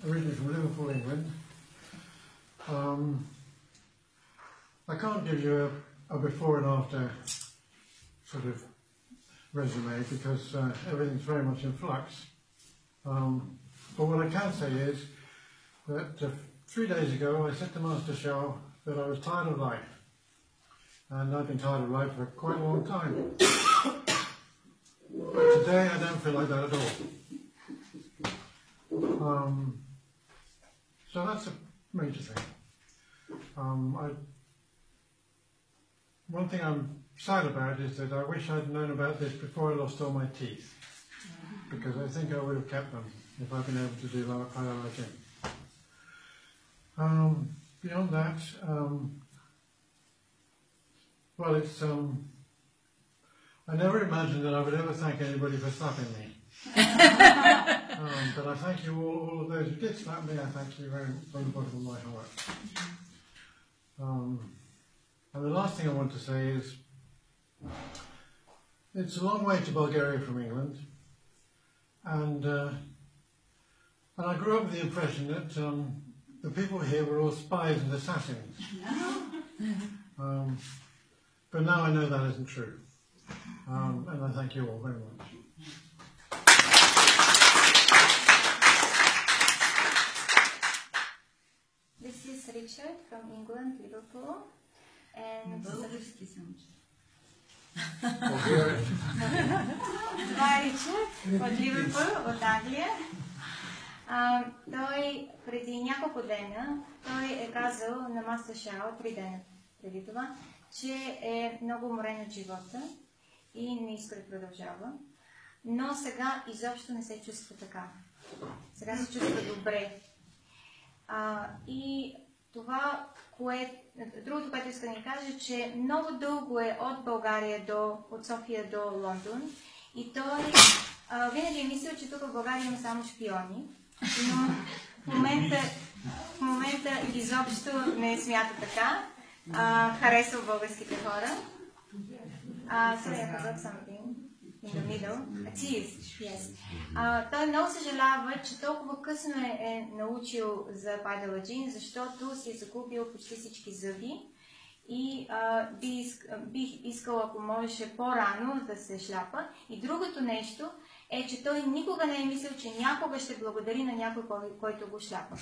originally from Liverpool, England. I can't give you a before and after sort of resume because everything's very much in flux. But what I can say is that 3 days ago I said to Master Shah that I was tired of life. And I've been tired of life for quite a long time. But today I don't feel like that at all. So that's a major thing. One thing I'm sad about is that I wish I'd known about this before I lost all my teeth. Because I think I would have kept them if I'd been able to do IRIG. Beyond that, well, it's, I never imagined that I would ever thank anybody for slapping me. But I thank you all of those who did slap me. I thank you very from the bottom of my heart. And the last thing I want to say is, it's a long way to Bulgaria from England, and I grew up with the impression that the people here were all spies and assassins. But now I know that isn't true. And I thank you all very much. This is Richard from England, Liverpool. And това е Ричард от Ливърпул, от Англия. Той преди няколко дена, той е казал на Мастер Шао, 3 дена преди това, че е много уморен от живота и не иска да продължава. Но сега изобщо не се чувства така. Сега се чувства добре. И това, другото, което иска да ни каже, че много дълго е от България от София до Лондон и той винаги е мислил, че тук в България има само шпиони, но в момента изобщо не смята така. Харесва българските хора. Sorry, I forgot something in the middle. A cheese, yes. Той много съжалява, че толкова късно е научил за пайдаладжин, защото си е закупил почти всички зъби и бих искал, ако можеше по-рано да се шляпа. И другото нещо е, че той никога не е мислил, че някога ще благодари на някой, който го шляпа.